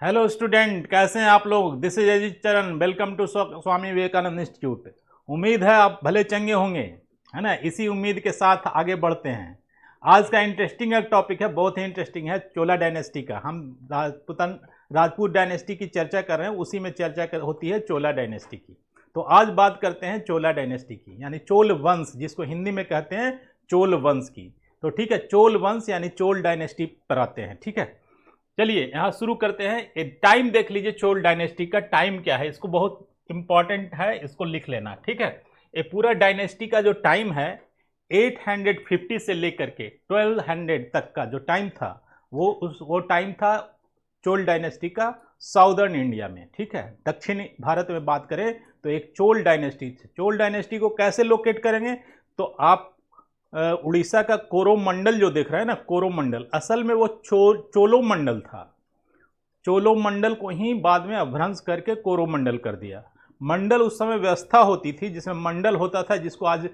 Hello student, कैसे हैं आप लोग। This is Ajit Charan. Welcome to Swami Vivekananda institute. उम्मीद है आप भले चंगे होंगे, है ना। इसी उम्मीद के साथ आगे बढ़ते हैं। आज का इंटरेस्टिंग एक टॉपिक है, बहुत ही इंटरेस्टिंग है, चोला डायनेस्टी का। हम राजपूत डायनेस्टी की चर्चा कर रहे हैं, उसी में होती है चोला डायनेस्टी की। तो आज बात करते हैं चोला डायनेस्टी की, यानी चोल वंश, जिसको हिंदी में कहते हैं चोल वंश की। तो ठीक है, चोल वंश यानी चोल डायनेस्टी पर आते हैं। ठीक है, चलिए यहाँ शुरू करते हैं। टाइम देख लीजिए, चोल डायनेस्टी का टाइम क्या है, इसको बहुत इंपॉर्टेंट है, इसको लिख लेना। ठीक है, ये पूरा डायनेस्टी का जो टाइम है 850 से लेकर के 1200 तक का जो टाइम था, वो टाइम था चोल डायनेस्टी का साउदर्न इंडिया में। ठीक है, दक्षिणी भारत में बात करें तो एक चोल डायनेस्टी थी। चोल डायनेस्टी को कैसे लोकेट करेंगे, तो आप उड़ीसा का कोरोमंडल जो देख रहे हैं ना, कोरोमंडल, असल में वो चोलोमंडल था। चोलोमंडल को ही बाद में अपभ्रंश करके कोरोमंडल कर दिया। मंडल उस समय व्यवस्था होती थी जिसमें मंडल होता था, जिसको आज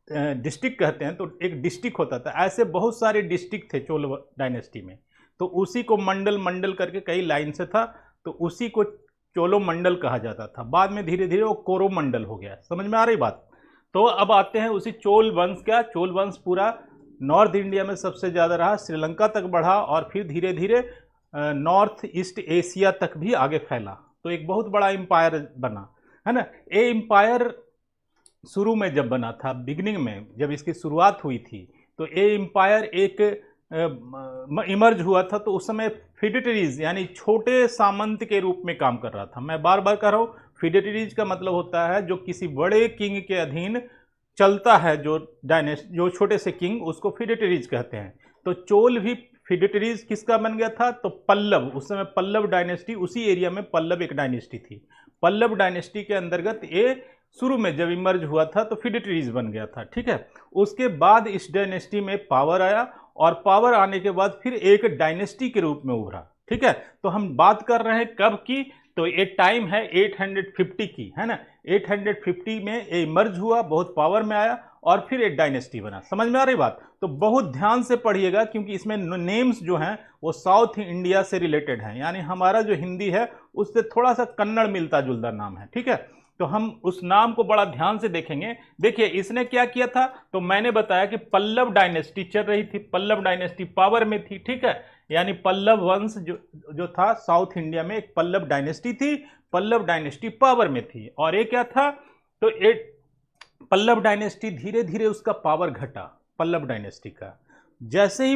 डिस्ट्रिक्ट कहते हैं, तो एक डिस्ट्रिक्ट होता था। ऐसे बहुत सारे डिस्ट्रिक्ट थे चोल डायनेस्टी में, तो उसी को मंडल मंडल करके कई लाइन से था, तो उसी को चोलोमंडल कहा जाता था। बाद में धीरे धीरे वो कोरोमंडल हो गया। समझ में आ रही बात। तो अब आते हैं उसी चोल वंश का। चोल वंश पूरा नॉर्थ इंडिया में सबसे ज़्यादा रहा, श्रीलंका तक बढ़ा और फिर धीरे धीरे नॉर्थ ईस्ट एशिया तक भी आगे फैला। तो एक बहुत बड़ा एम्पायर बना, है ना। ये एम्पायर शुरू में जब बना था, बिगिनिंग में जब इसकी शुरुआत हुई थी, तो ये एम्पायर एक इमर्ज हुआ था। तो उस समय फिडेटरीज यानी छोटे सामंत के रूप में काम कर रहा था। मैं बार बार कह रहा हूँ, फिडेटरीज का मतलब होता है जो किसी बड़े किंग के अधीन चलता है, जो छोटे से किंग, उसको फिडेटरीज कहते हैं। तो चोल भी फिडेटरीज किसका बन गया था, तो पल्लव। उस समय पल्लव डायनेस्टी, उसी एरिया में पल्लव एक डायनेस्टी थी। पल्लव डायनेस्टी के अंतर्गत ये शुरू में जब इमर्ज हुआ था तो फिडेटरीज बन गया था। ठीक है, उसके बाद इस डायनेस्टी में पावर आया, और पावर आने के बाद फिर एक डायनेस्टी के रूप में उभरा। ठीक है, तो हम बात कर रहे हैं कब की, तो ये टाइम है 850 की, है ना। 850 में ये इमर्ज हुआ, बहुत पावर में आया और फिर एक डायनेस्टी बना। समझ में आ रही बात। तो बहुत ध्यान से पढ़िएगा, क्योंकि इसमें नेम्स जो हैं वो साउथ इंडिया से रिलेटेड हैं, यानी हमारा जो हिंदी है उससे थोड़ा सा कन्नड़ मिलता जुलता नाम है। ठीक है, तो हम उस नाम को बड़ा ध्यान से देखेंगे। देखिए इसने क्या किया था, तो मैंने बताया कि पल्लव डायनेस्टी चल रही थी, पल्लव डायनेस्टी पावर में थी। ठीक है, यानी पल्लव वंश जो था साउथ इंडिया में, एक पल्लव डायनेस्टी थी, पल्लव डायनेस्टी पावर में थी। और ये क्या था, तो एक पल्लव डायनेस्टी धीरे धीरे उसका पावर घटा। पल्लव डायनेस्टी का जैसे ही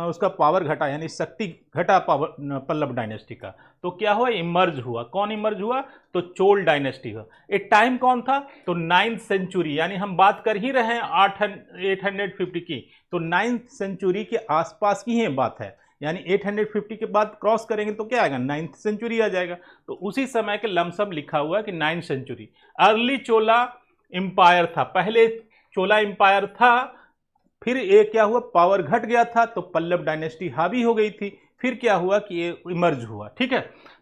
उसका पावर घटा, यानी शक्ति घटा पावर पल्लव डायनेस्टी का, तो क्या हुआ, इमर्ज हुआ। कौन इमर्ज हुआ, तो चोल डायनेस्टी हुआ। एक टाइम कौन था, तो 9th सेंचुरी, यानी हम बात कर ही रहे हैं 850 की, तो 9th सेंचुरी के आसपास की ही बात है। यानी 850 के बाद क्रॉस करेंगे तो क्या आएगा, 9th सेंचुरी आ जाएगा। तो उसी समय के लमसम लिखा हुआ है कि 9th सेंचुरी। अर्ली चोला एम्पायर था, पहले चोला एम्पायर था, फिर ये क्या हुआ, पावर घट गया था तो पल्लव डायनेस्टी हावी हो गई थी, फिर क्या हुआ कि ये इमर्ज हुआ। ठीक है,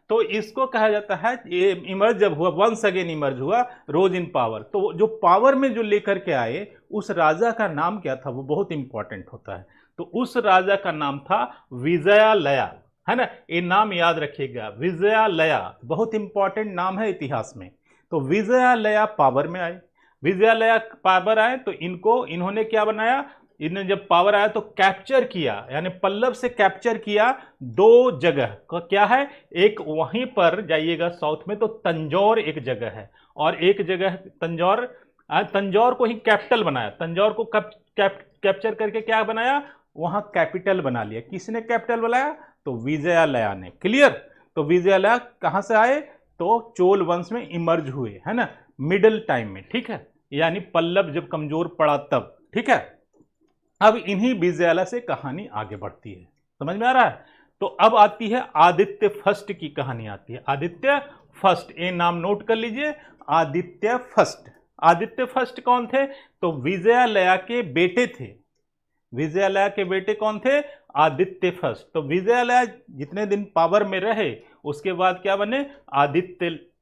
तो इसको कहा जाता है, ये इमर्ज जब हुआ, वंस अगेन इमर्ज हुआ, रोज इन पावर। तो जो पावर में जो लेकर के आए उस राजा का नाम क्या था, वो बहुत इंपॉर्टेंट होता है। तो उस राजा का नाम था विजयालया, है ना। ये नाम याद रखिएगा, विजयालया बहुत इंपॉर्टेंट नाम है इतिहास में। तो विजयालया पावर में आए, विजयालया पावर आए तो इन्होंने क्या बनाया, इन्हें जब पावर आया तो कैप्चर किया, यानी पल्लव से कैप्चर किया दो जगह का। क्या है, एक वहीं पर जाइएगा साउथ में तो तंजौर एक जगह है, और एक जगह तंजौर को ही कैपिटल बनाया। तंजौर को कैप्चर करके क्या बनाया, वहां कैपिटल बना लिया। किसने कैपिटल बनाया, तो विजयालया ने। क्लियर। तो विजयालया कहां से आए, तो चोल वंश में इमर्ज हुए, है ना, मिडिल टाइम में। ठीक है, यानी पल्लव जब कमजोर पड़ा तब। ठीक है, अब इन्हीं विजयालय से कहानी आगे बढ़ती है। समझ में आ रहा है। तो अब आती है आदित्य फर्स्ट की कहानी आती है। आदित्य फर्स्ट, ये नाम नोट कर लीजिए, आदित्य फर्स्ट। आदित्य फर्स्ट कौन थे, तो विजयालया के बेटे थे। विजयालया के बेटे कौन थे, आदित्य फर्स्ट। तो विजयालया जितने दिन पावर में रहे उसके बाद क्या बने,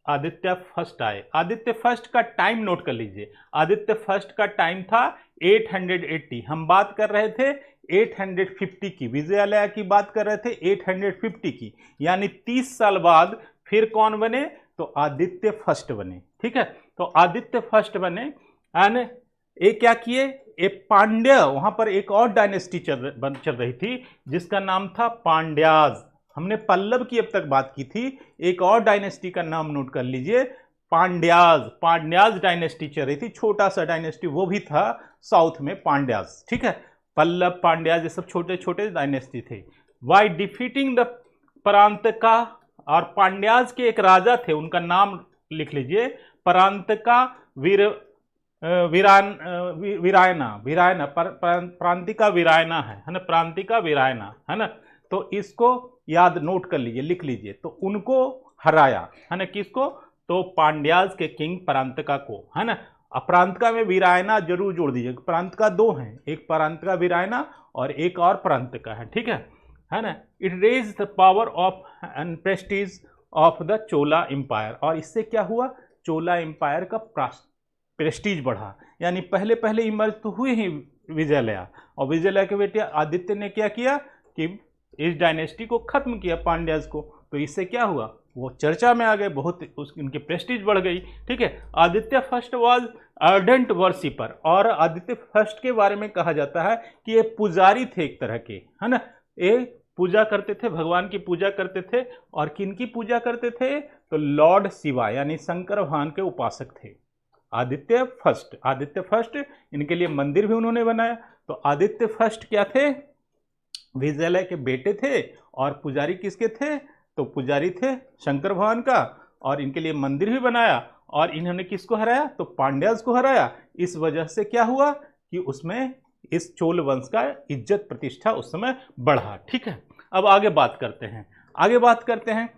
आदित्य फर्स्ट आए। आदित्य फर्स्ट का टाइम नोट कर लीजिए, आदित्य फर्स्ट का टाइम था 880। हम बात कर रहे थे 850 की, विजयालया की बात कर रहे थे 850 की, यानी 30 साल बाद फिर कौन बने? तो आदित्य फर्स्ट बने। ठीक है, तो आदित्य फर्स्ट बने एंड ये क्या किए? एक पांड्य, वहां पर एक और डायनेस्टी चल रही थी जिसका नाम था पांड्याज। हमने पल्लव की अब तक बात की थी, एक और डायनेस्टी का नाम नोट कर लीजिए, पांड्याज। पांड्याज डायनेस्टी चल रही थी, छोटा सा डायनेस्टी वो भी था साउथ में, पांड्याज। ठीक है, पल्लव, पांड्याज ये सब छोटे छोटे डायनेस्टी थे। वाई डिफीटिंग द परांतका, और पांड्याज के एक राजा थे, उनका नाम लिख लीजिए, परांतका वीरायना, प्रांतिका वीरायना है ना, प्रांतिका वीरायना है ना, तो इसको याद नोट कर लीजिए, लिख लीजिए। तो उनको हराया है ना, किसको? तो पांड्याज के किंग परांतका को, है ना। प्रांतिका में वीरायना जरूर जोड़ दीजिए, प्रांतिका दो हैं, एक परांतिका वीरायना और एक और परांतिका है। ठीक है ना। It raised the power of and prestige of the Chola empire, और इससे क्या हुआ? चोला एम्पायर का प्रेस्टीज बढ़ा, यानी पहले पहले इमर्ज तो हुए ही विजयालया, और विजयालया के बेटे आदित्य ने क्या किया कि इस डायनेस्टी को खत्म किया, पांड्याज को। तो इससे क्या हुआ? वो चर्चा में आ गए, बहुत उनकी प्रेस्टीज बढ़ गई। ठीक है, Aditya first was ardent worshipper, और आदित्य फर्स्ट के बारे में कहा जाता है कि ये पुजारी थे एक तरह के, है ना। ये पूजा करते थे, भगवान की पूजा करते थे, और किन की पूजा करते थे? तो लॉर्ड शिवा यानी शंकर भगवान के उपासक थे आदित्य फर्स्ट। आदित्य फर्स्ट, इनके लिए मंदिर भी उन्होंने बनाया। तो आदित्य फर्स्ट क्या थे? विजयालय के बेटे थे, और पुजारी किसके थे? तो पुजारी थे शंकर भगवान का, और इनके लिए मंदिर भी बनाया। और इन्होंने किसको हराया? तो पांड्याज को हराया। इस वजह से क्या हुआ कि उसमें इस चोल वंश का इज्जत प्रतिष्ठा उस समय बढ़ा। ठीक है, अब आगे बात करते हैं।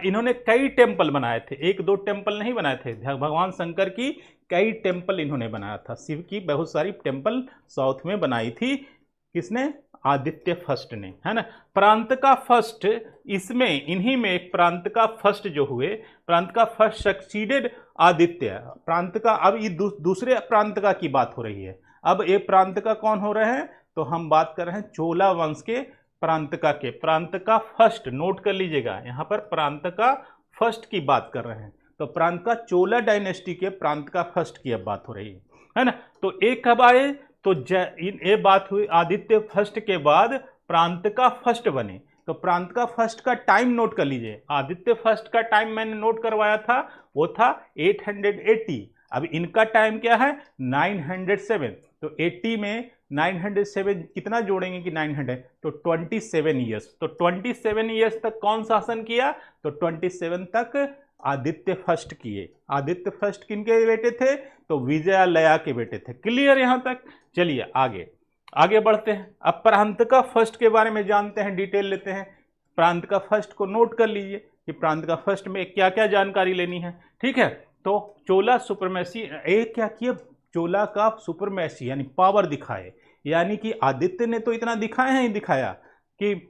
इन्होंने कई टेम्पल बनाए थे, एक दो टेम्पल नहीं बनाए थे, भगवान शंकर की कई टेम्पल इन्होंने बनाया था, शिव की बहुत सारी टेम्पल साउथ में बनाई थी। किसने? आदित्य फर्स्ट ने, है ना। प्रांतिका फर्स्ट, इसमें इन्हीं में एक प्रांतिका फर्स्ट जो हुए, प्रांतिका फर्स्ट सक्सीडेड आदित्य। प्रांतिका, अब ये दूसरे प्रांतिका की बात हो रही है। अब ये प्रांतिका कौन हो रहे हैं? तो हम बात कर रहे हैं चोला वंश के प्रांतिका के। प्रांतिका फर्स्ट नोट कर लीजिएगा, यहाँ पर प्रांतिका फर्स्ट की बात कर रहे हैं। तो प्रांतिका चोला डायनेस्टी के प्रांतिका फर्स्ट की अब बात हो रही है ना। तो एक कब आए? तो ये बात हुई आदित्य फर्स्ट के बाद प्रांतिका फर्स्ट बने। तो प्रांतिका फर्स्ट का टाइम नोट कर लीजिए। आदित्य फर्स्ट का टाइम मैंने नोट करवाया था, वो था 880। अब इनका टाइम क्या है? 907। तो 80 में 907 कितना जोड़ेंगे कि 900? तो 27 ईयर्स। तो 27 ईयर्स तक कौन शासन किया? तो 27 तक आदित्य फर्स्ट किए। आदित्य फर्स्ट किनके बेटे थे? तो विजयालया के बेटे थे। क्लियर यहां तक? चलिए आगे बढ़ते हैं। अब प्रांतिका फर्स्ट के बारे में जानते हैं, डिटेल लेते हैं। प्रांतिका फर्स्ट को नोट कर लीजिए कि प्रांतिका फर्स्ट में क्या क्या जानकारी लेनी है। ठीक है, तो चोला सुपरमेसी, एक क्या किया? चोला का सुपरमेसी यानी पावर दिखाए, यानी कि आदित्य ने तो इतना दिखाया ही दिखाया कि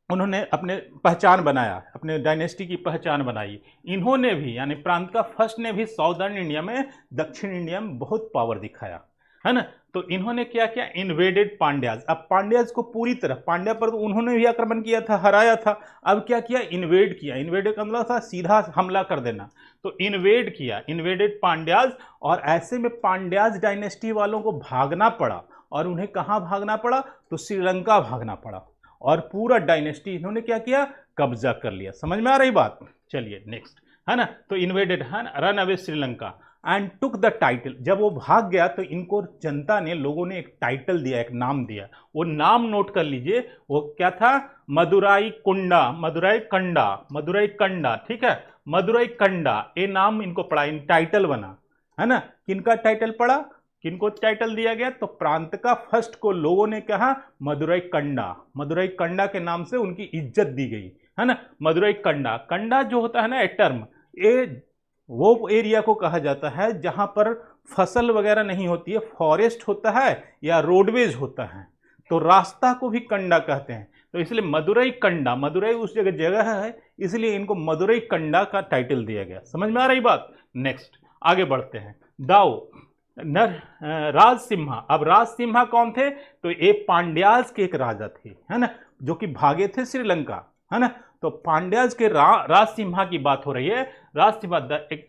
उन्होंने अपने पहचान बनाया, अपने डायनेस्टी की पहचान बनाई। इन्होंने भी, यानी प्रांतिका फर्स्ट ने भी साउदर्न इंडिया में, दक्षिण इंडिया में बहुत पावर दिखाया, है ना। तो इन्होंने क्या किया? इन्वेडेड पांड्याज। अब पांड्याज को पूरी तरह, पांड्या पर तो उन्होंने भी आक्रमण किया था, हराया था। अब क्या किया? इन्वेड किया। इन्वेड का मतलब था सीधा हमला कर देना। तो इन्वेड किया, इन्वेडेड पांड्याज। और ऐसे में पांड्याज डायनेस्टी वालों को भागना पड़ा। और उन्हें कहाँ भागना पड़ा? तो श्रीलंका भागना पड़ा। और पूरा डायनेस्टी इन्होंने क्या किया? कब्जा कर लिया। समझ में आ रही बात? चलिए नेक्स्ट, है ना। तो इन्वेडेड, है ना, run away Sri Lanka and took the title. जब वो भाग गया तो इनको जनता ने, लोगों ने एक टाइटल दिया, एक नाम दिया। वो नाम नोट कर लीजिए, वो क्या था? मदुराई कुंडा, मदुराई कंडा, मदुराई कंडा। ठीक है, मदुराई कंडा, ये नाम इनको पड़ा, इन टाइटल बना, है ना। किनका टाइटल पड़ा? किनको टाइटल दिया गया? तो प्रांतिका फर्स्ट को लोगों ने कहा मदुराई कंडा। मदुराई कंडा के नाम से उनकी इज्जत दी गई, है ना। मदुराई कंडा, कंडा जो होता है ना, ए टर्म, ये वो एरिया को कहा जाता है जहां पर फसल वगैरह नहीं होती है, फॉरेस्ट होता है या रोडवेज होता है, तो रास्ता को भी कंडा कहते हैं। तो इसलिए मदुराई कंडा, मदुराई उस जगह है, इसलिए इनको मदुराई कंडा का टाइटल दिया गया। समझ में आ रही बात? नेक्स्ट आगे बढ़ते हैं। दाओ, राज सिम्हा। अब राज सिम्हा कौन थे? तो ये पांड्याज के एक राजा थे, है ना, जो कि भागे थे श्रीलंका, है ना। तो पांड्याज के राज सिम्हा की बात हो रही है। राज सिम्हा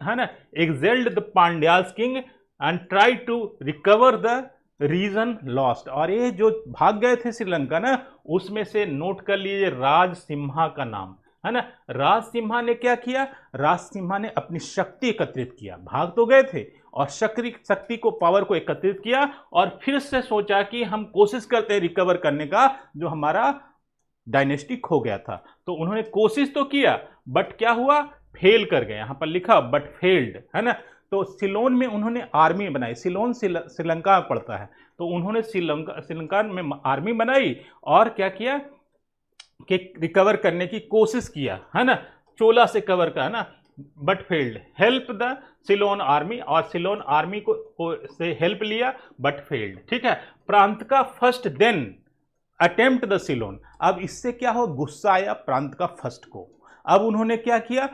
है ना, excelled the Pandyas king and try to recover the region lost. और ये जो भाग गए थे श्रीलंका ना, उसमें से नोट कर लीजिए राज सिम्हा का नाम, है ना। राज सिम्हा ने क्या किया? राज सिम्हा ने अपनी शक्ति एकत्रित किया, भाग तो गए थे, और शक्ति को, पावर को एकत्रित किया, और फिर से सोचा कि हम कोशिश करते हैं रिकवर करने का, जो हमारा डायनेस्टी खो गया था। तो उन्होंने कोशिश तो किया, बट क्या हुआ? फेल कर गए। यहां पर लिखा बट फेल्ड, है ना। तो सिलोन में उन्होंने आर्मी बनाई। सिलोन श्रीलंका में पड़ता है। तो उन्होंने श्रीलंका में आर्मी बनाई, और क्या किया कि रिकवर करने की कोशिश किया, है ना, चोला से कवर का, है ना, but failed. Help the Ceylon army, और सिलोन आर्मी को से हेल्प लिया, बट फेल्ड। ठीक है। प्रांत का first then attempt the Ceylon. अब इससे क्या हो? गुस्सा आया प्रांत का फर्स्ट को। अब उन्होंने क्या किया?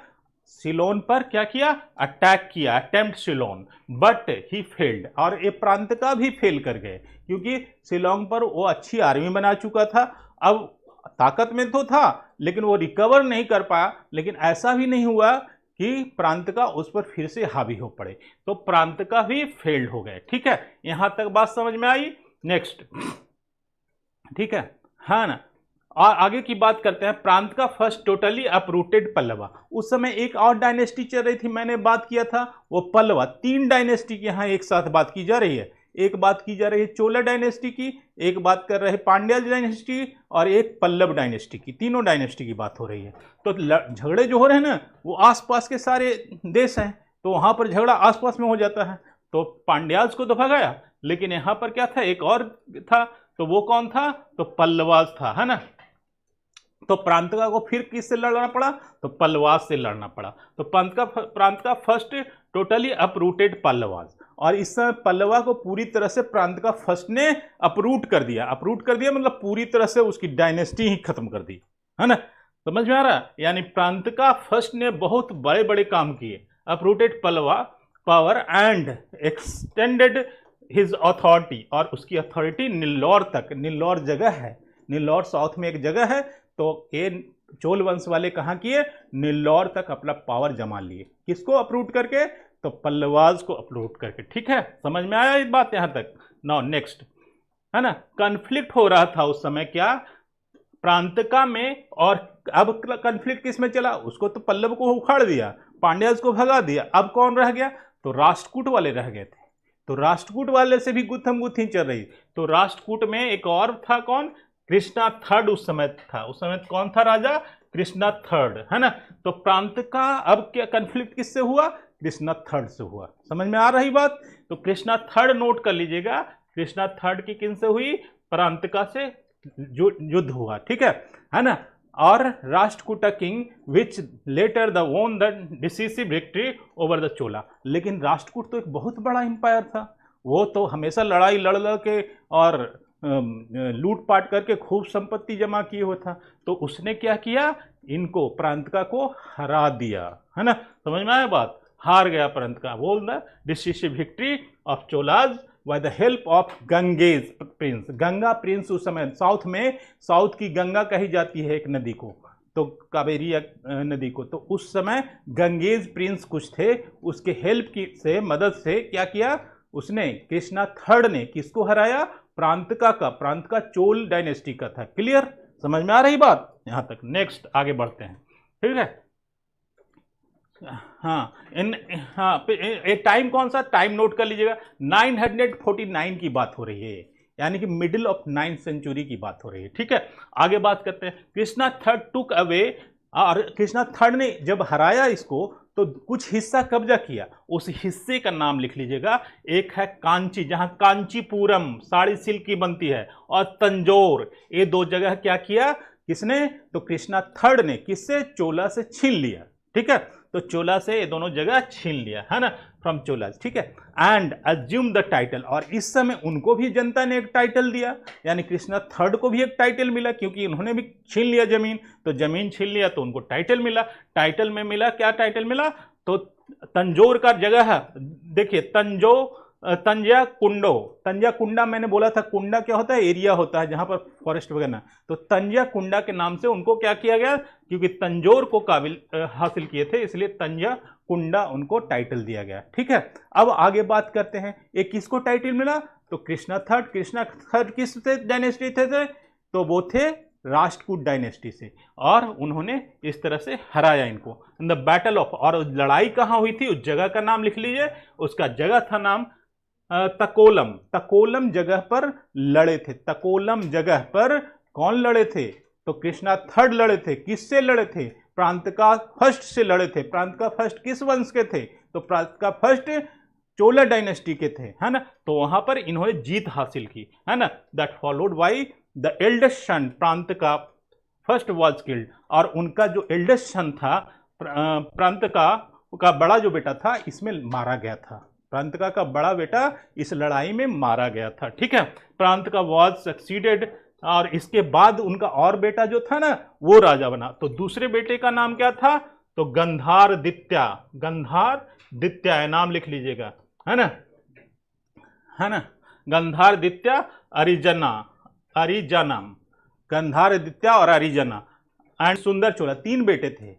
सिलोन पर क्या किया? अटैक किया, attempt Ceylon, but he failed. और ये प्रांत का भी फेल कर गए, क्योंकि सिलोन पर वो अच्छी आर्मी बना चुका था, अब ताकत में तो था, लेकिन वो रिकवर नहीं कर पाया। लेकिन ऐसा भी नहीं हुआ कि प्रांत का उस पर फिर से हावी हो पड़े, तो प्रांत का भी फेल्ड हो गए। ठीक है, यहां तक बात समझ में आई? नेक्स्ट, ठीक है, हाँ ना। और आगे की बात करते हैं। प्रांत का फर्स्ट टोटली अपरूटेड पल्लवा। उस समय एक और डायनेस्टी चल रही थी, मैंने बात किया था, वो पल्लवा। 3 डायनेस्टी की यहाँ एक साथ बात की जा रही है। एक बात की जा रही है चोला डायनेस्टी की, एक बात कर रहे हैं पांड्या डायनेस्टी, और एक पल्लव डायनेस्टी की। तीनों डायनेस्टी की बात हो रही है। तो झगड़े जो हो रहे हैं ना, वो आसपास के सारे देश हैं, तो वहां पर झगड़ा आसपास में हो जाता है। तो पांड्याज को तो भगाया, लेकिन यहाँ पर क्या था? एक और था। तो वो कौन था? तो पल्लवाज था, है ना। तो प्रांतका को फिर किससे लड़ना पड़ा? तो पल्लवाज से लड़ना पड़ा। तो प्रांत का फर्स्ट टोटली अपरूटेड पल्लवाज। और इस समय पल्लवा को पूरी तरह से प्रांत का फर्स्ट ने अपरूट कर दिया। अपरूट कर दिया मतलब पूरी तरह से उसकी डायनेस्टी ही खत्म कर दी, है ना। समझ में आ रहा? यानी प्रांत का फर्स्ट ने बहुत बड़े बड़े काम किए। Uprooted Pallava power and extended his authority, और उसकी अथॉरिटी निल्लौर तक। निल्लौर जगह है, निल्लौर साउथ में एक जगह है। तो ये चोल वंश वाले कहाँ किए? निल्लौर तक अपना पावर जमा लिए। किसको अप्रूट करके? तो पल्लवाज को अप्रूट करके। ठीक है, समझ में आया ये बात यहां तक? नाउ नेक्स्ट, है ना। कॉन्फ्लिक्ट हो रहा था उस समय, क्या? प्रांतका में। और अब कॉन्फ्लिक्ट किस में चला? उसको तो पल्लव को उखाड़ दिया, पांड्याज को भगा दिया। अब कौन रह गया? तो राष्ट्रकूट वाले रह गए थे। तो राष्ट्रकूट वाले से भी गुत्थम गुत्थी चल रही। तो राष्ट्रकूट में एक और था, कौन? कृष्णा थर्ड उस समय था। उस समय कौन था राजा? कृष्णा थर्ड, है ना। तो प्रांत का अब क्या कॉन्फ्लिक्ट किससे हुआ? कृष्णा थर्ड से हुआ। समझ में आ रही बात? तो कृष्णा थर्ड नोट कर लीजिएगा। कृष्णा थर्ड की किन से हुई? प्रांतका से युद्ध हुआ। ठीक है ना। और Rashtrakuta king which later the won the decisive victory over the Chola. लेकिन राष्ट्रकूट तो एक बहुत बड़ा एम्पायर था, वो तो हमेशा लड़ाई लड़ लड़ के और लूटपाट करके खूब संपत्ति जमा किए हुआ था। तो उसने क्या किया? इनको प्रांतका को हरा दिया, है ना। समझ में आया बात? हार गया प्रांतका। बोल the decisive victory of Cholas by the help of Ganges Prince. Ganga Prince उस समय साउथ में, साउथ की गंगा कही जाती है एक नदी को, तो कावेरी नदी को। तो उस समय गंगेज प्रिंस कुछ थे, उसके हेल्प की से, मदद से क्या किया उसने? कृष्णा थर्ड ने किसको हराया? प्रांतका का। प्रांतका चोल डायनेस्टी का था। क्लियर? समझ में आ रही बात यहां तक? नेक्स्ट आगे बढ़ते हैं। ठीक है, हाँ ये टाइम कौन सा? टाइम नोट कर लीजिएगा। 949 की बात हो रही है, यानी कि मिडिल ऑफ 9th सेंचुरी की बात हो रही है। ठीक है, आगे बात करते हैं। कृष्णा थर्ड टुक अवे, और कृष्णा थर्ड ने जब हराया इसको तो कुछ हिस्सा कब्जा किया। उस हिस्से का नाम लिख लीजिएगा। एक है कांची, जहां कांचीपुरम साड़ी सिल्क की बनती है, और तंजौर। ये 2 जगह क्या किया किसने? तो कृष्णा थर्ड ने। किससे? चोला से छीन लिया। ठीक है, तो चोला से ये दोनों जगह छीन लिया, है ना, फ्रॉम चोलाज। ठीक है, एंड अज्यूम द टाइटल। और इस समय उनको भी जनता ने एक टाइटल दिया, यानी कृष्णा थर्ड को भी एक टाइटल मिला, क्योंकि उन्होंने भी छीन लिया जमीन। तो जमीन छीन लिया तो उनको टाइटल मिला। टाइटल में मिला क्या? टाइटल मिला तो तंजौर का जगह है। देखिए तंजा कुंडो, तंजा कुंडा मैंने बोला था, कुंडा क्या होता है, एरिया होता है जहां पर फॉरेस्ट वगैरह, तो तंजा कुंडा के नाम से उनको क्या किया गया, क्योंकि तंजोर को काबिल हासिल किए थे, इसलिए तंजा कुंडा उनको टाइटल दिया गया। ठीक है, अब आगे बात करते हैं, एक किसको टाइटल मिला, तो कृष्णा थर्ड। कृष्णा थर्ड किस डायनेस्टी थे, तो वो थे राष्ट्रकूट डायनेस्टी से, और उन्होंने इस तरह से हराया इनको इन द बैटल ऑफ। और लड़ाई कहाँ हुई थी, उस जगह का नाम लिख लीजिए, उसका जगह था नाम तकोलम। तकोलम जगह पर लड़े थे। तकोलम जगह पर कौन लड़े थे, तो कृष्णा थर्ड लड़े थे। किससे लड़े थे, प्रांत का फर्स्ट से लड़े थे। प्रांत का फर्स्ट किस वंश के थे, तो प्रांत का फर्स्ट चोला डायनेस्टी के थे, है ना। तो वहां पर इन्होंने जीत हासिल की, है ना। That followed by the eldest son, प्रांत का फर्स्ट वाज किल्ड, और उनका जो एल्डेस्ट सन था, प्रांत का बड़ा जो बेटा था, इसमें मारा गया था। प्रांत का बड़ा बेटा इस लड़ाई में मारा गया था। ठीक है, प्रांत का वाज सक्सीडेड, और इसके बाद उनका और बेटा जो था ना, वो राजा बना। तो दूसरे बेटे का नाम क्या था, तो गंधार दित्या। गंधार दित्या, नाम लिख लीजिएगा, है ना, है ना। गंधार दित्या अरिजना, अरिजनम, गंधार दित्या और अरिजना एंड सुंदर चोला, तीन बेटे थे।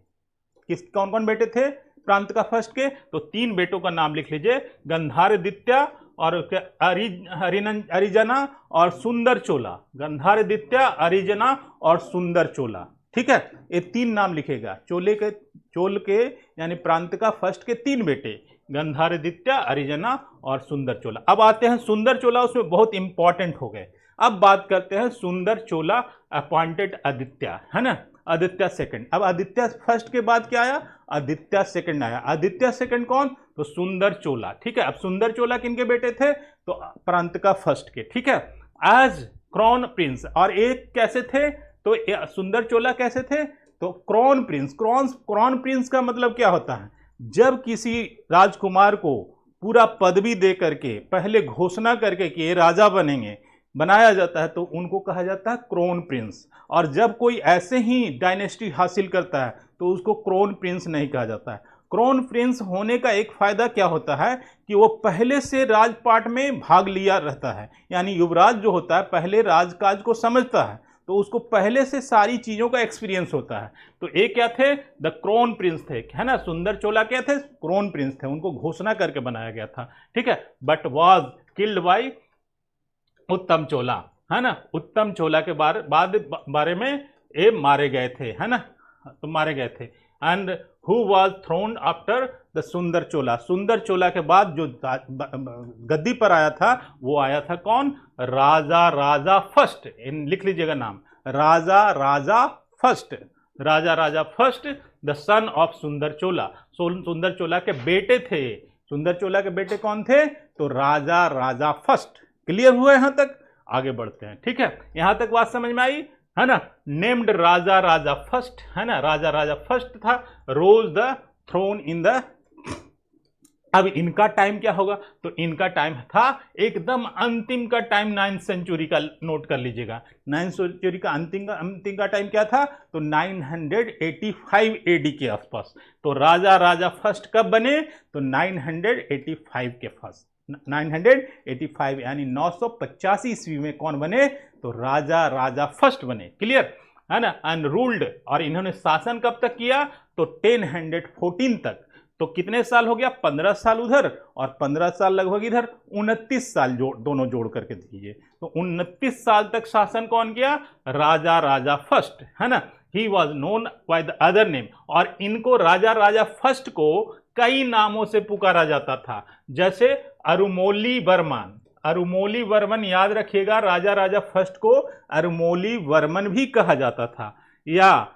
किस कौन कौन बेटे थे प्रांत का फर्स्ट के, तो तीन बेटों का नाम लिख लीजिए, गंधार दित्या और अरिजना और सुंदर चोला। गंधार दित्या, अरिजना और सुंदर चोला। ठीक है, ये तीन नाम लिखेगा। चोल के यानी प्रांत का फर्स्ट के तीन बेटे, गंधार दित्या, अरिजना और सुंदर चोला। अब आते हैं सुंदर चोला, उसमें बहुत इंपॉर्टेंट हो गए। अब बात करते हैं सुंदर चोला अपॉइंटेड आदित्य, है ना, आदित्य सेकंड। अब आदित्य फर्स्ट के बाद क्या आया, आदित्य सेकंड आया। आदित्य सेकंड कौन, तो सुंदर चोला। ठीक है, अब सुंदर चोला किनके बेटे थे, तो प्रांत का फर्स्ट के। ठीक है, एज क्रॉन प्रिंस, और एक कैसे थे, तो सुंदर चोला कैसे थे, तो क्रॉन प्रिंस। क्रॉन प्रिंस का मतलब क्या होता है, जब किसी राजकुमार को पूरा पदवी दे करके, पहले घोषणा करके कि ये राजा बनेंगे, बनाया जाता है, तो उनको कहा जाता है क्रोन प्रिंस। और जब कोई ऐसे ही डायनेस्टी हासिल करता है तो उसको क्रोन प्रिंस नहीं कहा जाता है। क्रोन प्रिंस होने का एक फायदा क्या होता है कि वो पहले से राजपाट में भाग लिया रहता है, यानी युवराज जो होता है पहले राजकाज को समझता है, तो उसको पहले से सारी चीजों का एक्सपीरियंस होता है। तो एक क्या थे, द क्रोन प्रिंस थे, है ना। सुंदर चोला क्या थे, क्रोन प्रिंस थे, उनको घोषणा करके बनाया गया था। ठीक है, बट वाज किल्ड बाय उत्तम चोला, है ना। उत्तम चोला के बारे में ये मारे गए थे, है ना, तो मारे गए थे। And who was thrown after the सुंदर चोला, सुंदर चोला के बाद जो गद्दी पर आया था वो आया था कौन, राजा राजा फर्स्ट। लिख लीजिएगा नाम, Raja Raja first. Raja Raja first the son of Sundar Chola. सुंदर चोला के बेटे थे। सुंदर चोला के बेटे कौन थे, तो राजा राजा फर्स्ट। क्लियर हुआ यहां तक, आगे बढ़ते हैं। ठीक है, यहां तक बात समझ में आई, है ना। नेम्ड राजा राजा फर्स्ट, है ना, राजा राजा फर्स्ट था, रोज द थ्रोन इन द। अब इनका टाइम क्या होगा, तो इनका टाइम था एकदम अंतिम का टाइम, 9th सेंचुरी का नोट कर लीजिएगा। 9th सेंचुरी का अंतिम का टाइम क्या था, तो 985 एडी के आसपास। तो राजा राजा फर्स्ट कब बने, तो 985 के फर्स्ट, 985 यानी 985 ईस्वी में कौन बने, तो राजा राजा फर्स्ट बने। क्लियर है ना। एंड रूल्ड, और इन्होंने शासन कब तक किया, तो 1014 तक। तो कितने साल हो गया, 15 साल उधर और 15 साल लगभग इधर, 29 साल दोनों जोड़ करके दीजिए। तो 29 साल तक शासन कौन किया, राजा राजा फर्स्ट, है ना। He was known by the other name, और इनको राजा राजा फर्स्ट को कई नामों से पुकारा जाता था, जैसे अरुमोली वर्मन। अरुमोली वर्मन याद रखिएगा, राजा राजा फर्स्ट को अरुमोली वर्मन भी कहा जाता था, या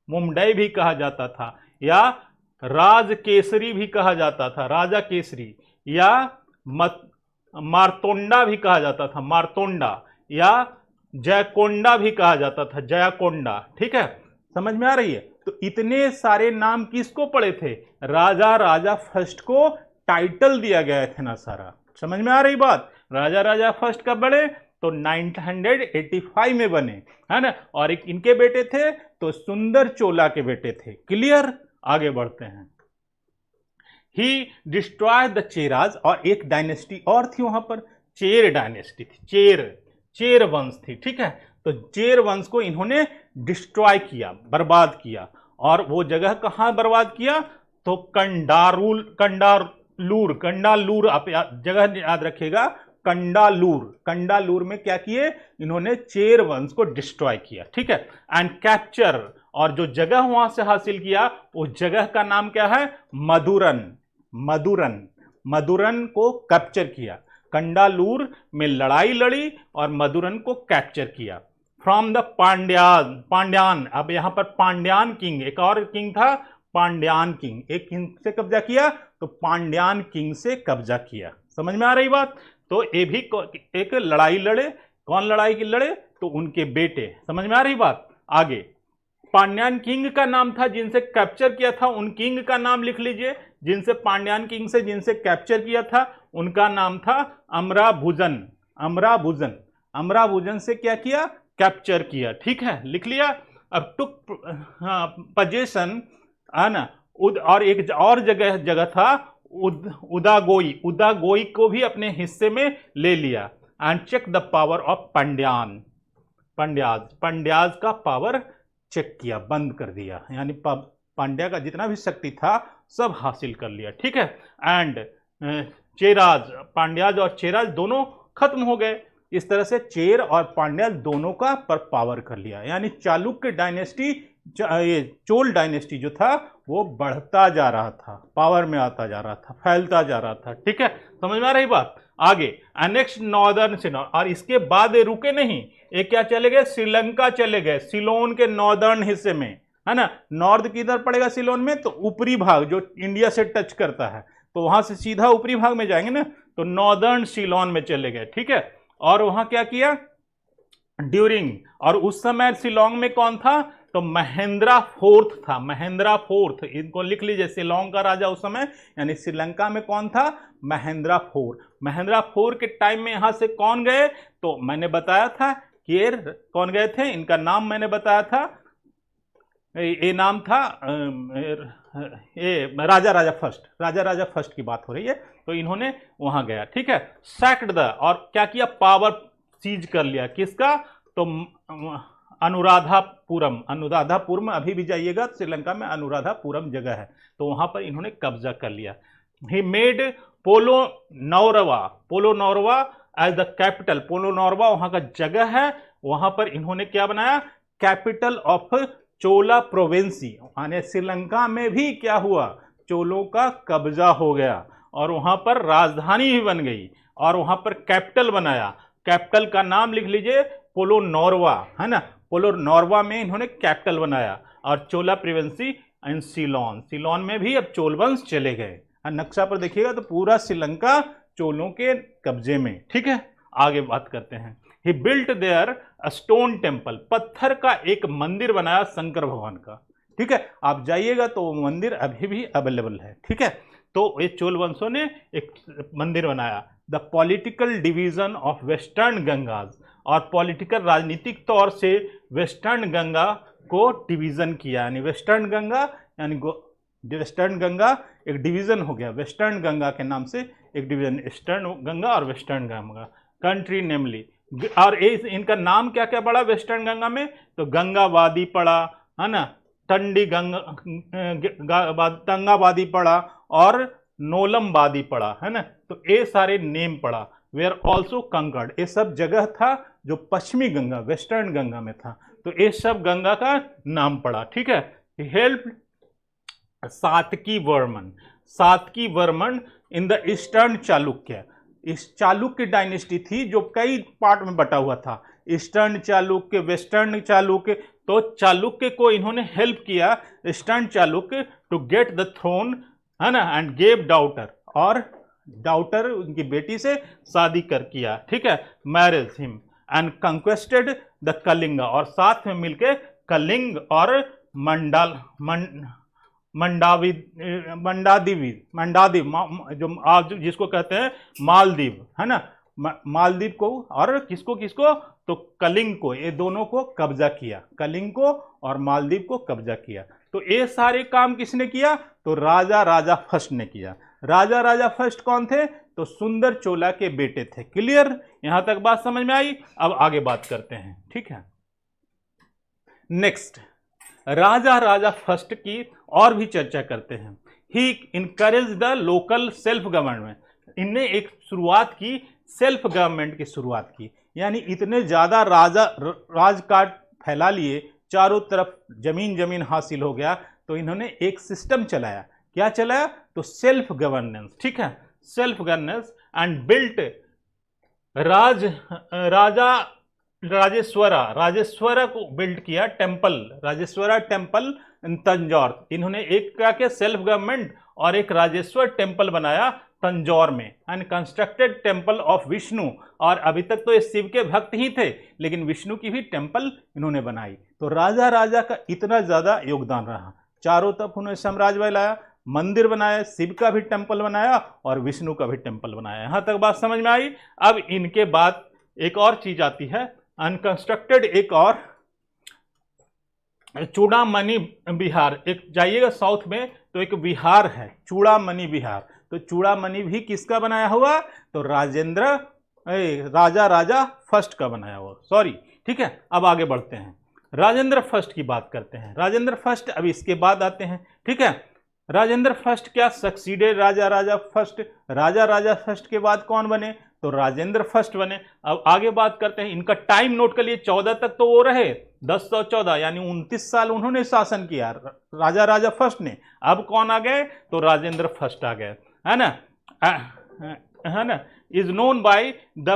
मुमडाई भी कहा जाता था, या राज केसरी भी कहा जाता था, राजा केसरी, या मारतोंडा भी कहा जाता था, मारतोंडा, या जयकोंडा भी कहा जाता था, जयकोंडा। ठीक है, समझ में आ रही है। तो इतने सारे नाम किसको पड़े थे, राजा राजा फर्स्ट को टाइटल दिया गया था ना सारा। समझ में आ रही बात। राजा राजा फर्स्ट कब बने, तो 985 में बने, है ना। और एक इनके बेटे थे, तो सुंदर चोला के बेटे थे। क्लियर, आगे बढ़ते हैं। ही डिस्ट्रॉय द चेराज, और एक डायनेस्टी और थी वहां पर, चेर डायनेस्टी थी, चेर वंश थी, ठीक है। तो चेर वंश को इन्होंने डिस्ट्रॉय किया, बर्बाद किया। और वो जगह कहाँ बर्बाद किया? तो कंडालूर, आप जगह याद रखिएगा, कंडालूर में क्या किए इन्होंने? चेर वंश को डिस्ट्रॉय किया, ठीक है। एंड कैप्चर, और जो जगह वहां से हासिल किया उस जगह का नाम क्या है? मधुरन को कैप्चर किया। कंडालूर में लड़ाई लड़ी और मधुरन को कैप्चर किया फ्रॉम द पांड्यान। अब यहां पर पांड्यान किंग, एक और किंग था पांड्यान किंग, एक किंग से कब्जा किया तो पांड्यान किंग से कब्जा किया। समझ में आ रही बात? तो ये भी एक लड़ाई लड़े। कौन लड़ाई की लड़े? तो उनके बेटे। समझ में आ रही बात? आगे पांड्यान किंग का नाम था जिनसे कैप्चर किया था, उन किंग का नाम लिख लीजिए। जिनसे पांड्यान किंग से जिनसे कैप्चर किया था उनका नाम था अमराभुजन से क्या किया? कैप्चर किया, ठीक है, लिख लिया। अब टुक पोजीशन है ना, और एक और जगह था उदागोई को भी अपने हिस्से में ले लिया। And check the power of Pandyas का पावर चेक किया, बंद कर दिया, यानी पांड्या का जितना भी शक्ति था सब हासिल कर लिया, ठीक है। एंड चेराज, पांड्याज और चेराज दोनों खत्म हो गए। इस तरह से चेर और पांड्याज दोनों का पर पावर कर लिया, यानी चालुक्य डायनेस्टी, ये चोल डायनेस्टी जो था वो बढ़ता जा रहा था, पावर में आता जा रहा था, फैलता जा रहा था, ठीक है। समझ में आ रही बात? आगे नेक्स्ट नॉर्दर्न सिलोन, और इसके बाद ये रुके नहीं, ये क्या चले गए? श्रीलंका चले गए, सिलोन के नॉर्दर्न हिस्से में, है ना। नॉर्थ किधर पड़ेगा सिलोन में? तो ऊपरी भाग जो इंडिया से टच करता है, तो वहां से सीधा ऊपरी भाग में जाएंगे ना, तो नॉर्दर्न सिलोन में चले गए, ठीक है। और वहां क्या किया? ड्यूरिंग, और उस समय शिलोंग में कौन था? तो महेंद्रा फोर्थ था, महेंद्रा फोर्थ, इनको लिख लीजिए। शिलोंग का राजा उस समय, यानी श्रीलंका में कौन था? महेंद्रा फोर के टाइम में यहां से कौन गए? तो मैंने बताया था केर कौन गए थे, इनका नाम मैंने बताया था, ये नाम था ये राजा फर्स्ट की बात हो रही है। तो इन्होंने वहां गया, ठीक है। सैक्ड द, और क्या किया? पावर सीज कर लिया, किसका? तो अनुराधापुरम, अभी भी जाइएगा श्रीलंका में अनुराधापुरम जगह है, तो वहां पर इन्होंने कब्जा कर लिया। He made Polonnaruwa as the capital, Polonnaruwa वहां का जगह है, वहां पर इन्होंने क्या बनाया? कैपिटल ऑफ चोला प्रोविंसी, यानी श्रीलंका में भी क्या हुआ? चोलों का कब्जा हो गया, और वहां पर राजधानी भी बन गई, और वहां पर कैपिटल बनाया। कैपिटल का नाम लिख लीजिए, पोलो नौरवा, है ना। पोलो नौरवा में इन्होंने कैपिटल बनाया, और चोला प्रोविंसी एंड सिलोन में भी अब चोलवंश चले गए। नक्शा पर देखिएगा तो पूरा श्रीलंका चोलों के कब्जे में, ठीक है। आगे बात करते हैं। He built there a stone temple, पत्थर का एक मंदिर बनाया शंकर भगवान का, ठीक है। आप जाइएगा तो वो मंदिर अभी भी अवेलेबल है, ठीक है। तो ये चोल वंशों ने एक मंदिर बनाया। The political division of western Gangas, और पॉलिटिकल राजनीतिक तौर से वेस्टर्न गंगा को डिवीजन किया, यानी वेस्टर्न गंगा एक डिवीजन हो गया, वेस्टर्न गंगा के नाम से एक डिवीजन, ईस्टर्न गंगा और वेस्टर्न गंगा, कंट्री नेमली। और इनका नाम क्या क्या पड़ा वेस्टर्न गंगा में? तो गंगा वादी पड़ा, है ना, टंडी गंगा वादी पड़ा, और नोलम वादी पड़ा, है ना। तो ये सारे नेम पड़ा। वेयर ऑल्सो कंकर्ड, ये सब जगह था जो पश्चिमी गंगा, वेस्टर्न गंगा में था, तो ये सब गंगा का नाम पड़ा, ठीक है। Help सातकी Varman in the eastern Chalukya, इस चालुक्य डायनेस्टी थी जो कई पार्ट में बटा हुआ था, ईस्टर्न चालुक्य, वेस्टर्न चालुक्य। तो चालुक्य को इन्होंने हेल्प किया, eastern Chalukya, to get the throne, है ना, एंड गेव डाउटर, और डाउटर उनकी बेटी से शादी कर किया, ठीक है, marriage him, and conquested the Kalinga, और साथ में मिलके कलिंग और मंडादीव जो आज जिसको कहते हैं मालदीव, है ना, मालदीव को, और किसको तो कलिंग को, ये दोनों को कब्जा किया, कलिंग को और मालदीव को कब्जा किया। तो ये सारे काम किसने किया? तो राजा राजा फर्स्ट ने किया। राजा राजा फर्स्ट कौन थे? तो सुंदर चोला के बेटे थे। क्लियर? यहां तक बात समझ में आई? अब आगे बात करते हैं, ठीक है। नेक्स्ट, राजा राजा फर्स्ट की और भी चर्चा करते हैं। He encourage the local self government, इनने एक शुरुआत की, सेल्फ गवर्नमेंट की शुरुआत की। यानी इतने ज्यादा राजकाज फैला लिए, चारों तरफ जमीन जमीन हासिल हो गया, तो इन्होंने एक सिस्टम चलाया। क्या चलाया? तो सेल्फ गवर्नेंस, ठीक है, self governance and built Rajeshwara को बिल्ड किया, temple, Rajeshwara temple in Tanjore. इन्होंने एक क्या किया? सेल्फ गवर्नमेंट और एक राजेश्वर टेम्पल बनाया तंजौर में। And constructed temple of Vishnu, और अभी तक तो ये शिव के भक्त ही थे, लेकिन विष्णु की भी टेम्पल इन्होंने बनाई। तो राजा राजा का इतना ज्यादा योगदान रहा, चारों तरफ उन्होंने साम्राज्य फैलाया, मंदिर बनाया, शिव का भी टेम्पल बनाया और विष्णु का भी टेम्पल बनाया। यहां तक बात समझ में आई? अब इनके बाद एक और चीज आती है, अनकंस्ट्रक्टेड एक और चूड़ामणि विहार। एक जाइएगा साउथ में तो एक विहार है चूड़ामणि विहार, तो चूड़ामणि भी किसका बनाया हुआ? तो राजा राजा फर्स्ट का बनाया हुआ, सॉरी, ठीक है। अब आगे बढ़ते हैं, राजेंद्र फर्स्ट की बात करते हैं। राजेंद्र फर्स्ट अब इसके बाद आते हैं, ठीक है। राजेंद्र फर्स्ट क्या सक्सीडेड राजा राजा फर्स्ट, राजा राजा फर्स्ट के बाद कौन बने? तो राजेंद्र फर्स्ट बने। अब आगे बात करते हैं, इनका टाइम नोट कर लिए, 14 तक तो वो रहे, 1014 यानी 29 साल उन्होंने शासन किया राजा राजा फर्स्ट ने। अब कौन आ गए? तो राजेंद्र फर्स्ट आ गए, है ना, है ना। इज नोन बाय द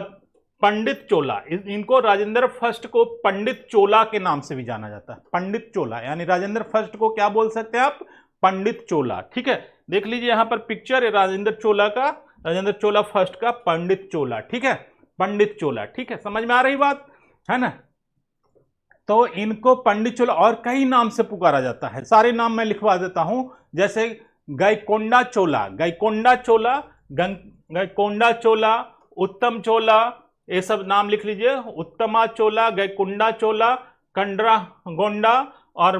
पंडित चोला, इनको राजेंद्र फर्स्ट को पंडित चोला के नाम से भी जाना जाता है। पंडित चोला यानी राजेंद्र फर्स्ट को क्या बोल सकते हैं आप? पंडित चोला, ठीक है। देख लीजिए यहां पर पिक्चर है राजेंद्र चोला का, राजेंद्र चोला फर्स्ट का, पंडित चोला, ठीक है, पंडित चोला, ठीक है। समझ में आ रही बात, है ना। तो इनको पंडित चोला और कई नाम से पुकारा जाता है, सारे नाम मैं लिखवा देता हूं, जैसे गायकोंडा चोला, गायकोंडा चोला, गायकोंडा चोला, उत्तम चोला, ये सब नाम लिख लीजिए, उत्तमा चोला, गायकोंडा चोला, कंडरा गोंडा और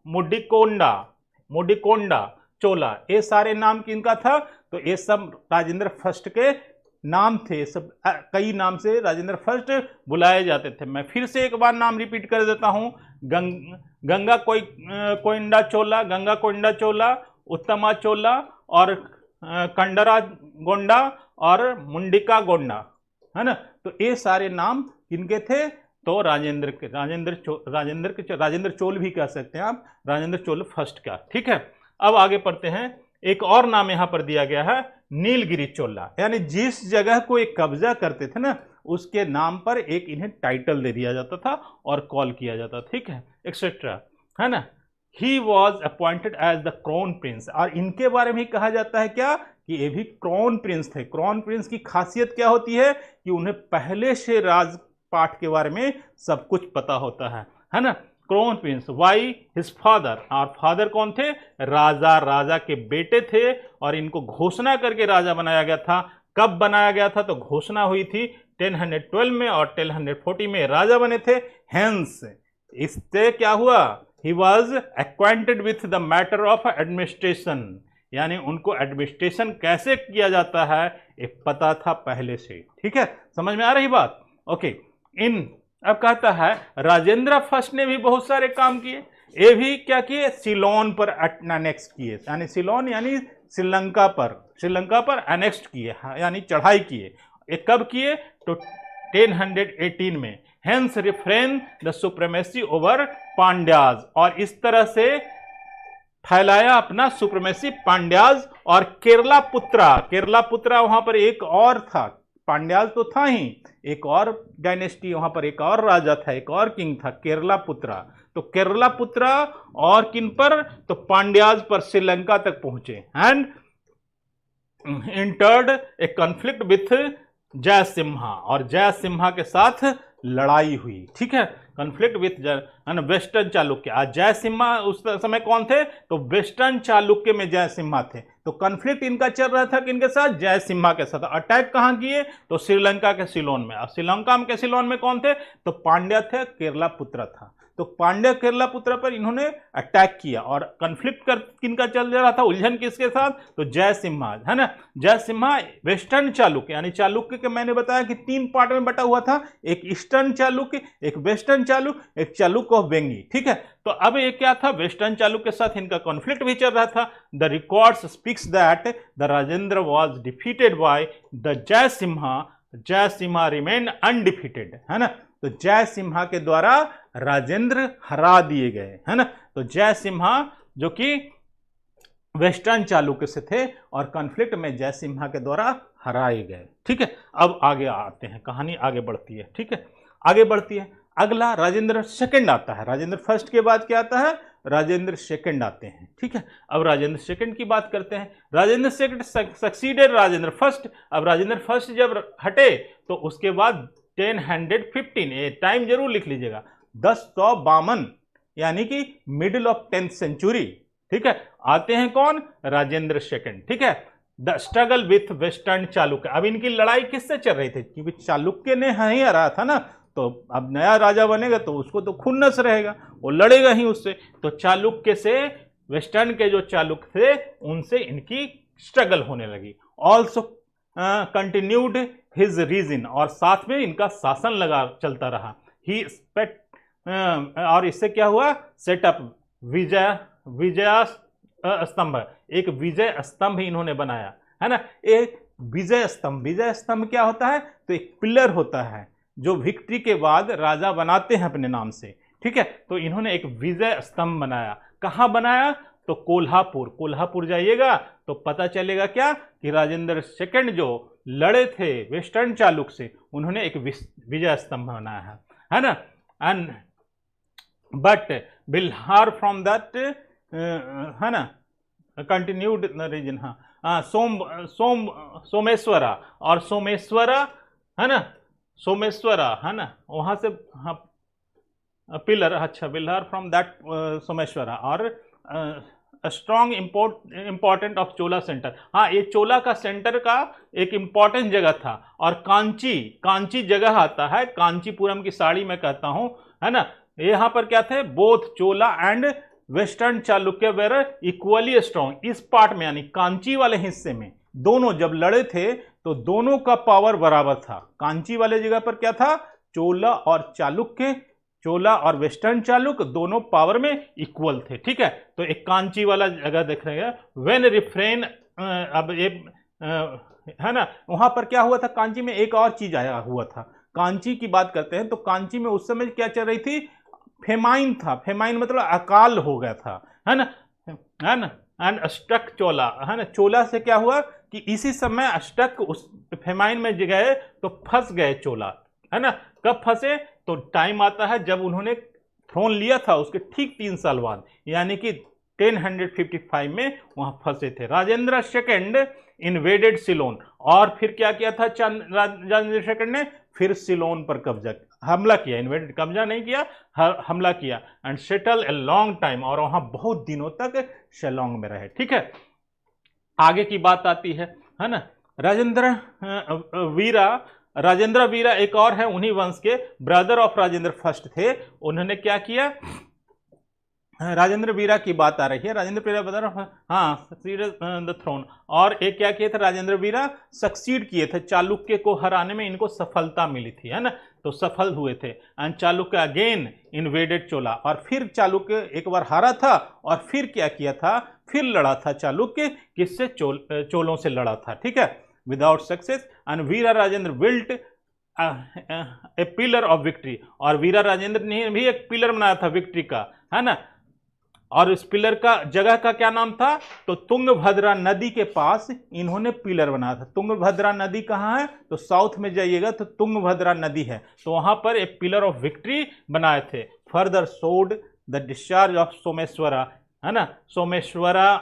मुडिकोंडा, मुडिकोंडा चोला, ये सारे नाम किनका था? तो ये सब राजेंद्र फर्स्ट के नाम थे, सब कई नाम से राजेंद्र फर्स्ट बुलाए जाते थे। मैं फिर से एक बार नाम रिपीट कर देता हूं, गंगा कोइंडा चोला, गंगा कोइंडा चोला, उत्तमा चोला और कंडरा गोंडा और मुंडिका गोंडा, है ना। तो ये सारे नाम किनके थे? तो राजेंद्र के, राजेंद्र चोल भी कह सकते हैं आप, राजेंद्र चोल फर्स्ट का, ठीक है। अब आगे पढ़ते हैं, एक और नाम यहां पर दिया गया है, नीलगिरी चोला, यानी जिस जगह को एक कब्जा करते थे ना, उसके नाम पर एक इन्हें टाइटल दे दिया जाता था और कॉल किया जाता, ठीक है, एक्सेट्रा, है ना। He was appointed as the crown prince, और इनके बारे में कहा जाता है क्या कि ये भी क्राउन प्रिंस थे। क्राउन प्रिंस की खासियत क्या होती है कि उन्हें पहले से राजपाट के बारे में सब कुछ पता होता है ना। Crown Prince, why his father, और फादर कौन थे? राजा राजा के बेटे थे, और इनको घोषणा करके राजा बनाया गया था। कब बनाया गया था? तो घोषणा हुई थी 1012 में, और 1040 में राजा बने थे। हेंस, इससे क्या हुआ? He was acquainted with the matter of administration, यानी उनको एडमिनिस्ट्रेशन कैसे किया जाता है ये पता था पहले से, ठीक है। समझ में आ रही बात? ओके। अब कहता है राजेंद्र फर्स्ट ने भी बहुत सारे काम किए, ये भी क्या किए? सिलोन पर अनेक्स्ट किए, यानी सिलोन यानी श्रीलंका पर अनेक्स्ट किए, यानी चढ़ाई किए। ये कब किए? तो 1018 में। Hence refrain the supremacy over Pandyas, और इस तरह से फैलाया अपना सुप्रीमेसी पांड्याज और केरला पुत्रा वहां पर एक और था, पांड्याज तो था ही, एक और डायनेस्टी वहां पर, एक और राजा था, एक और किंग था, केरला पुत्रा। तो केरला पुत्रा और किन पर? तो पांड्याज पर श्रीलंका तक पहुंचे, and entered a conflict with Jayasimha, और जयसिम्हा के साथ लड़ाई हुई, ठीक है। कॉन्फ्लिक्ट विथ वेस्टर्न चालुक्य, आज जयसिम्हा उस समय कौन थे? तो वेस्टर्न चालुक्य में जयसिम्हा थे। तो कॉन्फ्लिक्ट इनका चल रहा था किनके साथ? जयसिम्हा के साथ। अटैक कहां किए? तो श्रीलंका के सिलोन में, और श्रीलंका के सिलोन में कौन थे? तो पांड्या थे, केरला पुत्र था। तो पांड्य केरलापुत्रा पर इन्होंने अटैक किया और कन्फ्लिक्ट कर किनका चल रहा था, उलझन किसके साथ, तो जयसिम्हा, है ना। जयसिम्हा वेस्टर्न चालुक्य, यानी चालुक्य के मैंने बताया कि 3 पार्ट में बटा हुआ था, एक ईस्टर्न चालुक्य, एक वेस्टर्न चालुक्य, एक चालुक्य ऑफ वेंगी, ठीक है। तो अब ये क्या था, वेस्टर्न चालुक्य के साथ इनका कॉन्फ्लिक्ट भी चल रहा था। The records speaks that the Rajendra was defeated by the Jayasimha remain undefeated, है ना। तो जयसिम्हा के द्वारा राजेंद्र हरा दिए गए, है ना। तो जयसिम्हा जो कि वेस्टर्न चालुक्य से थे और कॉन्फ्लिक्ट में जयसिम्हा के द्वारा हराए गए, ठीक है। अब आगे आते हैं, कहानी आगे बढ़ती है, ठीक है, आगे बढ़ती है। अगला राजेंद्र सेकंड आता है। राजेंद्र फर्स्ट के बाद क्या आता है, राजेंद्र सेकंड आते हैं, ठीक है। अब राजेंद्र सेकंड की बात करते हैं। Rajendra second succeeded Rajendra first. अब राजेंद्र फर्स्ट जब हटे तो उसके बाद 1015, ये टाइम जरूर लिख लीजिएगा, 1052, यानी कि मिडिल ऑफ 10th सेंचुरी, ठीक है। आते हैं कौन, राजेंद्र सेकंड, ठीक है। The struggle with western Chalukya. अब इनकी लड़ाई किससे चल रही थी, क्योंकि चालुक्य ने ही हरा था ना, तो अब नया राजा बनेगा तो उसको तो खुन्नस रहेगा, वो लड़ेगा ही उससे। तो चालुक्य से, वेस्टर्न के जो चालुक्य थे उनसे इनकी स्ट्रगल होने लगी। ऑल्सो कंटिन्यूड हिज रीजन, और साथ में इनका शासन लगा चलता रहा। ही स्पेट, और इससे क्या हुआ, सेटअप विजय स्तंभ, एक विजय स्तंभ इन्होंने बनाया, है ना। एक विजय स्तंभ क्या होता है, तो एक पिलर होता है जो विक्ट्री के बाद राजा बनाते हैं अपने नाम से, ठीक है। तो इन्होंने एक विजय स्तंभ बनाया। कहाँ बनाया, तो कोल्हापुर जाइएगा तो पता चलेगा क्या, कि राजेंद्र सेकंड जो लड़े थे वेस्टर्न चालुक्य से, उन्होंने एक विजय स्तंभ बनाया है ना। एंड बट बिल्हार फ्रॉम दैट, है ना, कंटिन्यूड रीजन, हाँ, सोमेश्वरा, और सोमेश्वरा, है ना, है ना, वहां से, हाँ, पिलर, अच्छा, बिल्हार फ्रॉम दैट सोमेश्वरा, और strong important of Chola centre, हाँ, ये चोला का सेंटर का एक इंपॉर्टेंट जगह था। और कांची जगह आता है, कांचीपुरम की साड़ी में कहता हूं, है ना। यहाँ पर क्या थे, both Chola and western Chalukya were equally strong. इस पार्ट में, यानी कांची वाले हिस्से में, दोनों जब लड़े थे तो दोनों का पावर बराबर था। कांची वाले जगह पर क्या था, चोला और वेस्टर्न चालुक्य दोनों पावर में इक्वल थे, ठीक है। तो एक कांची वाला जगह देख रहे हैं, वेन रिफ्रेन, अब ये है ना, वहां पर क्या हुआ था, कांची में एक और चीज आया हुआ था। कांची की बात करते हैं तो कांची में उस समय क्या चल रही थी, फेमाइन था। फेमाइन मतलब अकाल हो गया था, है ना। एंड अष्टक चोला, है ना। चोला से क्या हुआ कि इसी समय अष्टक उस फेमाइन में गए तो फंस गए चोला, है ना। कब फंसे, तो टाइम आता है जब उन्होंने थ्रोन लिया था उसके ठीक 3 साल बाद, यानी कि 1055 में वहां फंसे थे। राजेंद्र सेकंड इन्वेडेड सिलोन, और फिर क्या किया था राजेंद्र सेकंड ने, फिर सिलोन पर हमला किया, इन्वेडेड, कब्जा नहीं किया, हमला किया। And settle a long time, और वहां बहुत दिनों तक शिलोंग में रहे, ठीक है। आगे की बात आती है ना। राजेंद्र वीरा एक और है, उन्हीं वंश के, ब्रदर ऑफ राजेंद्र फर्स्ट थे। उन्होंने क्या किया, राजेंद्र वीरा की बात आ रही है, राजेंद्र वीरा ब्रदर ऑफ, हाँ, द थ्रोन। और एक क्या किए थे, राजेंद्र वीरा सक्सीड किए थे, चालुक्य को हराने में इनको सफलता मिली थी, है ना। तो सफल हुए थे। एंड चालुक्य अगेन इन्वेडेड चोला, और फिर चालुक्य एक बार हारा था और फिर क्या किया था, फिर लड़ा था चालुक्य, किससे, चोलों से लड़ा था, ठीक है, without success. And Vira Rajendra built a pillar of victory, और वीरा राजेंद्र ने भी एक पिलर बनाया था विक्ट्री का, है ना। और इस पिलर का जगह का क्या नाम था, तो तुंगभद्रा नदी के पास इन्होंने पिलर बनाया था। तुंगभद्रा नदी कहाँ है, तो साउथ में जाइएगा तो तुंगभद्रा नदी है, तो वहां पर एक पिलर ऑफ विक्ट्री बनाए थे। फर्दर सोड द डिस्चार्ज ऑफ सोमेश्वरा, है ना। सोमेश्वरा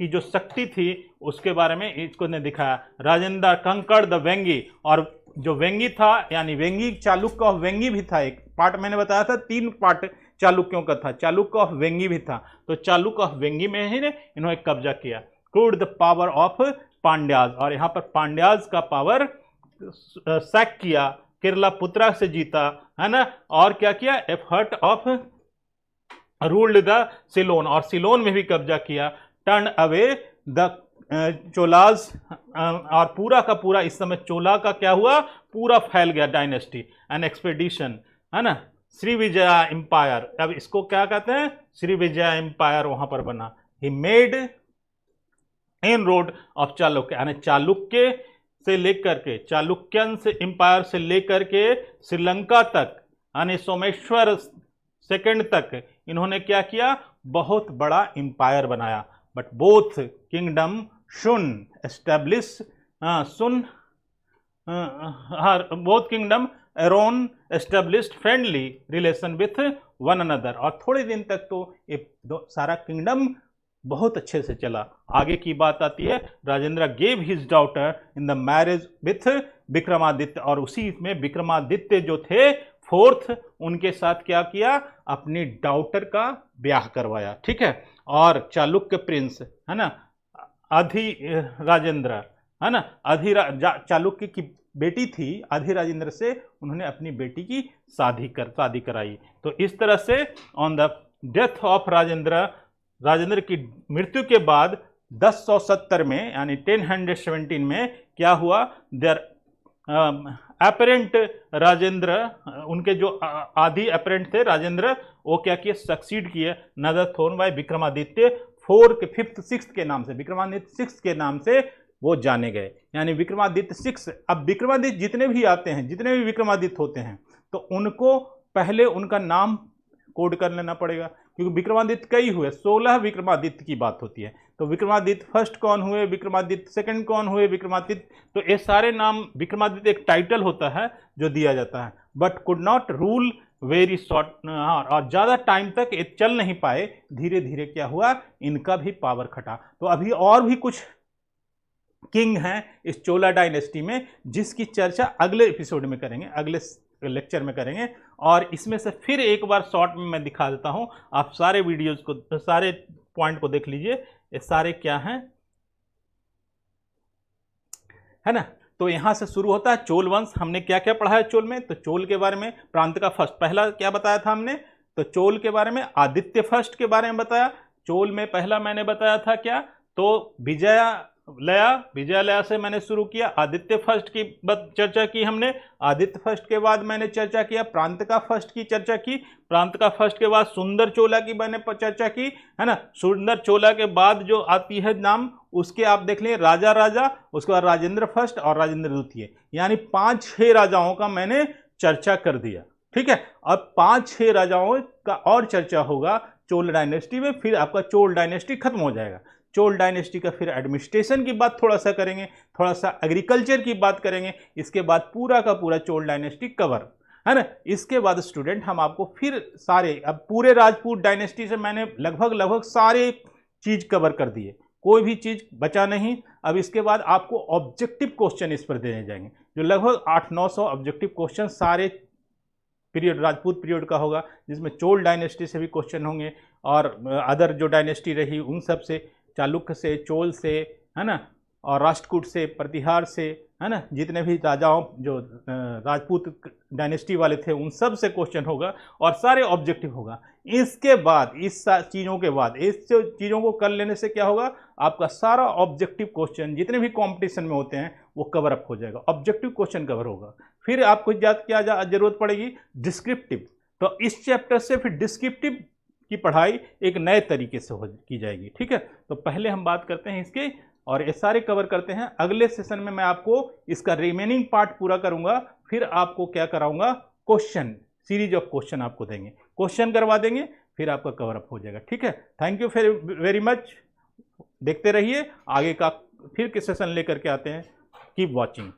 की जो शक्ति थी उसके बारे में इसको ने दिखाया। राजेंद्र कंकड़ द वेंगी, और जो वेंगी था, यानी वेंगी, चालुक्य ऑफ वेंगी भी था, एक पार्ट मैंने बताया था, 3 पार्ट चालुक्यों का था, चालुक्य ऑफ वेंगी भी था। तो चालुक्य ऑफ वेंगी में ही इन्होंने कब्जा किया। Crude the power of Pandyas, और यहाँ पर पांड्याज का पावर सैक किया, केरलापुत्रा से जीता, है ना। और क्या किया, effort of ruled the Ceylon, और सिलोन में भी कब्जा किया। टर्न अवे द चोलाज, और पूरा का पूरा इस समय चोला का क्या हुआ, पूरा फैल गया डायनेस्टी। एन एक्सपेडिशन, है ना, श्रीविजया एम्पायर, अब इसको क्या कहते हैं, श्रीविजया एम्पायर वहां पर बना। He made in road of Chalukya, यानी चालुक्य से लेकर के, चालुक्यन से एम्पायर से लेकर के श्रीलंका तक, यानी सोमेश्वर सेकंड तक इन्होंने क्या किया, बहुत बड़ा एम्पायर बनाया। But both kingdom soon establish soon both kingdom are established friendly relation with one another, और थोड़े दिन तक तो ये सारा किंगडम बहुत अच्छे से चला। आगे की बात आती है, Rajendra gave his daughter in the marriage with Vikramaditya, और उसी में विक्रमादित्य जो थे फोर्थ, उनके साथ क्या किया, अपनी डॉटर का ब्याह करवाया। ठीक है, और चालुक्य प्रिंस, है ना, अधिराजेंद्र, है ना, चालुक्य की बेटी थी अधिराजेंद्र से उन्होंने अपनी बेटी की शादी कराई। तो इस तरह से on the death of Rajendra की मृत्यु के बाद 1070 में, यानी 1017 में क्या हुआ, देयर अपेरेंट राजेंद्र, उनके जो आदि अपेरेंट थे राजेंद्र, वो क्या किए, सक्सीड किए नदर throne bye Vikramaditya 4th, 5th, 6th के नाम से, विक्रमादित्य 6th के नाम से वो जाने गए, यानी विक्रमादित्य 6। अब विक्रमादित्य जितने भी आते हैं, जितने भी विक्रमादित्य होते हैं, तो उनको पहले उनका नाम कोड कर लेना पड़ेगा, क्योंकि विक्रमादित्य कई हुए, 16 विक्रमादित्य की बात होती है। तो विक्रमादित्य फर्स्ट कौन हुए, विक्रमादित्य सेकंड कौन हुए, विक्रमादित्य, तो ये सारे नाम, विक्रमादित्य एक टाइटल होता है जो दिया जाता है, but could not rule very short, और ज़्यादा टाइम तक ये चल नहीं पाए। धीरे धीरे क्या हुआ, इनका भी पावर घटा। तो अभी और भी कुछ किंग हैं इस चोला डायनेस्टी में, जिसकी चर्चा अगले एपिसोड में करेंगे, अगले लेक्चर में करेंगे। और इसमें से फिर एक बार शॉर्ट में मैं दिखा देता हूं, आप सारे वीडियोज को, सारे पॉइंट को देख लीजिए, ये सारे क्या हैं, है ना। तो यहां से शुरू होता है चोल वंश। हमने क्या क्या पढ़ा है चोल में, तो चोल के बारे में, प्रांत का फर्स्ट, पहला क्या बताया था हमने, तो चोल के बारे में आदित्य फर्स्ट के बारे में बताया। चोल में पहला मैंने बताया था क्या, तो विजयालया से मैंने शुरू किया, आदित्य फर्स्ट की चर्चा की हमने। आदित्य फर्स्ट के बाद मैंने चर्चा किया प्रांत का फर्स्ट की चर्चा की। प्रांत का फर्स्ट के बाद सुंदर चोला की मैंने चर्चा की, है ना। सुंदर चोला के बाद जो आती है नाम, उसके आप देख लें राजा, उसके बाद राजेंद्र फर्स्ट और राजेंद्र द्वितीय, यानी 5-6 राजाओं का मैंने चर्चा कर दिया। ठीक है, अब 5-6 राजाओं का और चर्चा होगा चोल डायनेस्टी में, फिर आपका चोल डायनेस्टी खत्म हो जाएगा। चोल डायनेस्टी का फिर एडमिनिस्ट्रेशन की बात थोड़ा सा करेंगे, थोड़ा सा एग्रीकल्चर की बात करेंगे, इसके बाद पूरा का पूरा चोल डायनेस्टी कवर, है ना। इसके बाद स्टूडेंट हम आपको फिर सारे, अब पूरे राजपूत डायनेस्टी से मैंने लगभग सारे चीज कवर कर दिए, कोई भी चीज बचा नहीं। अब इसके बाद आपको ऑब्जेक्टिव क्वेश्चन इस पर देने जाएंगे, जो लगभग 800-900 ऑब्जेक्टिव क्वेश्चन सारे पीरियड, राजपूत पीरियड का होगा, जिसमें चोल डायनेस्टी से भी क्वेश्चन होंगे और अदर जो डायनेस्टी रही उन सब से, चालुक्य से, चोल से, है ना, और राष्ट्रकूट से, प्रतिहार से, है ना, जितने भी राजाओं जो राजपूत डायनेस्टी वाले थे उन सब से क्वेश्चन होगा और सारे ऑब्जेक्टिव होगा। इसके बाद, इस चीज़ों के बाद, इस चीज़ों को कर लेने से क्या होगा, आपका सारा ऑब्जेक्टिव क्वेश्चन जितने भी कंपटीशन में होते हैं वो कवर अप हो जाएगा, ऑब्जेक्टिव क्वेश्चन कवर होगा। फिर आपको क्या जरूरत पड़ेगी, डिस्क्रिप्टिव। तो इस चैप्टर से फिर डिस्क्रिप्टिव की पढ़ाई एक नए तरीके से की जाएगी। ठीक है, तो पहले हम बात करते हैं इसके, और ये सारे कवर करते हैं। अगले सेशन में मैं आपको इसका रिमेनिंग पार्ट पूरा करूंगा, फिर आपको क्या कराऊंगा, क्वेश्चन, सीरीज ऑफ क्वेश्चन आपको देंगे, क्वेश्चन करवा देंगे, फिर आपका कवर अप हो जाएगा। ठीक है, थैंक यू वेरी मच, देखते रहिए, आगे का फिर के सेशन लेकर के आते हैं। Keep watching.